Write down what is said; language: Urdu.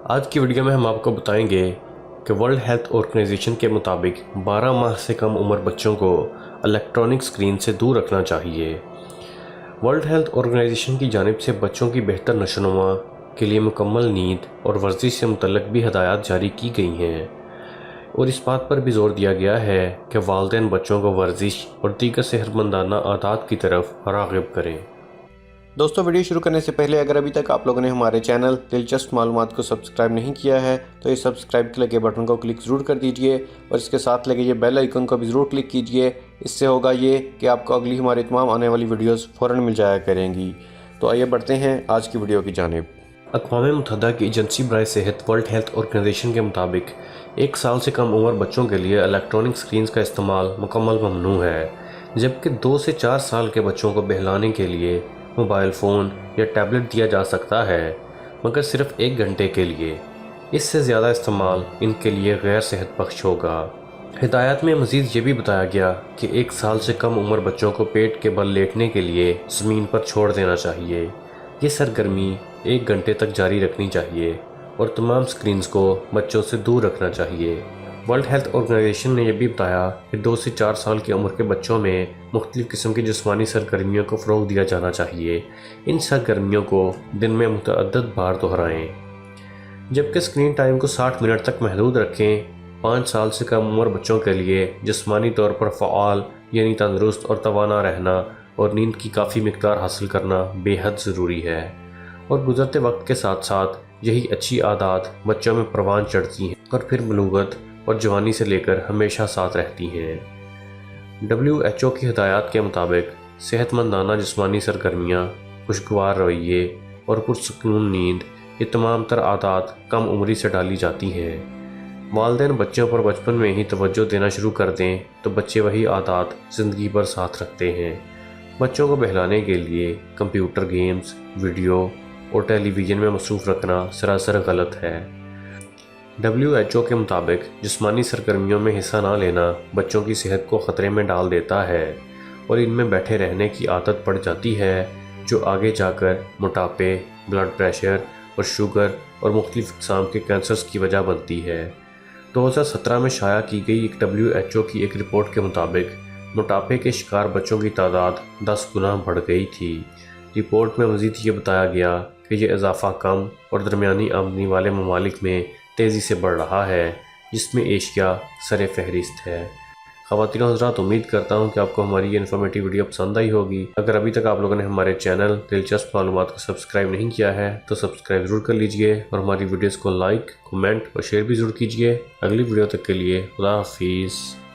آج کی ویڈیو میں ہم آپ کو بتائیں گے کہ ورلڈ ہیلتھ آرگنائزیشن کے مطابق 12 ماہ سے کم عمر بچوں کو الیکٹرانک سکرین سے دور رکھنا چاہیے۔ ورلڈ ہیلتھ آرگنائزیشن کی جانب سے بچوں کی بہتر نشوونما کے لیے مکمل نیند اور ورزش سے متعلق بھی ہدایات جاری کی گئی ہیں، اور اس بات پر بھی زور دیا گیا ہے کہ والدین بچوں کو ورزش اور دیگر صحت مندانہ عادات کی طرف راغب کریں۔ دوستو، ویڈیو شروع کرنے سے پہلے اگر ابھی تک آپ لوگوں نے ہمارے چینل دلچسپ معلومات کو سبسکرائب نہیں کیا ہے تو اس سبسکرائب کے لگے بٹن کو کلک ضرور کر دیجئے، اور اس کے ساتھ لگے یہ بیل آئیکن کو بھی ضرور کلک کیجئے۔ اس سے ہوگا یہ کہ آپ کو اگلی ہماری تمام آنے والی ویڈیوز فوراً مل جایا کریں گی۔ تو آئیے بڑھتے ہیں آج کی ویڈیو کی جانب۔ اقوام متحدہ کی ایجنسی برائے صحت ورلڈ ہیلتھ آرگنائزیشن کے مطابق 1 سال سے کم عمر بچوں کے لیے الیکٹرانک سکرینز کا استعمال مکمل ممنوع ہے، جبکہ 2 سے 4 سال کے بچوں کو بہلانے کے لیے موبائل فون یا ٹیبلٹ دیا جا سکتا ہے، مگر صرف 1 گھنٹے کے لیے۔ اس سے زیادہ استعمال ان کے لیے غیر صحت بخش ہوگا۔ ہدایات میں مزید یہ بھی بتایا گیا کہ 1 سال سے کم عمر بچوں کو پیٹ کے بل لیٹنے کے لیے زمین پر چھوڑ دینا چاہیے۔ یہ سرگرمی 1 گھنٹے تک جاری رکھنی چاہیے اور تمام سکرینز کو بچوں سے دور رکھنا چاہیے۔ ورلڈ ہیلتھ آرگنائزیشن نے یہ بھی بتایا کہ 2 سے 4 سال کی عمر کے بچوں میں مختلف قسم کی جسمانی سرگرمیوں کو فروغ دیا جانا چاہیے۔ ان سرگرمیوں کو دن میں متعدد بار دہرائیں، جبکہ سکرین ٹائم کو 60 منٹ تک محدود رکھیں۔ 5 سال سے کم عمر بچوں کے لیے جسمانی طور پر فعال یعنی تندرست اور توانا رہنا اور نیند کی کافی مقدار حاصل کرنا بے حد ضروری ہے، اور گزرتے وقت کے ساتھ ساتھ یہی اچھی عادات بچوں میں پروان چڑھتی ہیں اور پھر بلوغت اور جوانی سے لے کر ہمیشہ ساتھ رہتی ہیں۔ WHO کی ہدایات کے مطابق صحت مندانہ جسمانی سرگرمیاں، خوشگوار رویے اور پرسکون نیند، یہ تمام تر عادات کم عمری سے ڈالی جاتی ہیں۔ والدین بچوں پر بچپن میں ہی توجہ دینا شروع کر دیں تو بچے وہی عادات زندگی بھر ساتھ رکھتے ہیں۔ بچوں کو بہلانے کے لیے کمپیوٹر گیمز، ویڈیو اور ٹیلی ویژن میں مصروف رکھنا سراسر غلط ہے۔ WHO کے مطابق جسمانی سرگرمیوں میں حصہ نہ لینا بچوں کی صحت کو خطرے میں ڈال دیتا ہے، اور ان میں بیٹھے رہنے کی عادت پڑ جاتی ہے جو آگے جا کر موٹاپے، بلڈ پریشر اور شوگر اور مختلف اقسام کے کینسرز کی وجہ بنتی ہے۔ 2017 میں شائع کی گئی WHO کی ایک رپورٹ کے مطابق موٹاپے کے شکار بچوں کی تعداد 10 گنا بڑھ گئی تھی۔ رپورٹ میں مزید یہ بتایا گیا کہ یہ اضافہ کم اور درمیانی آمدنی والے ممالک میں تیزی سے بڑھ رہا ہے، جس میں ایشیا سر فہرست ہے۔ خواتین و حضرات، امید کرتا ہوں کہ آپ کو ہماری یہ انفارمیٹیو ویڈیو پسند آئی ہوگی۔ اگر ابھی تک آپ لوگوں نے ہمارے چینل دلچسپ معلومات کو سبسکرائب نہیں کیا ہے تو سبسکرائب ضرور کر لیجئے، اور ہماری ویڈیوز کو لائک، کمنٹ اور شیئر بھی ضرور کیجئے۔ اگلی ویڈیو تک کے لیے خدا حافظ۔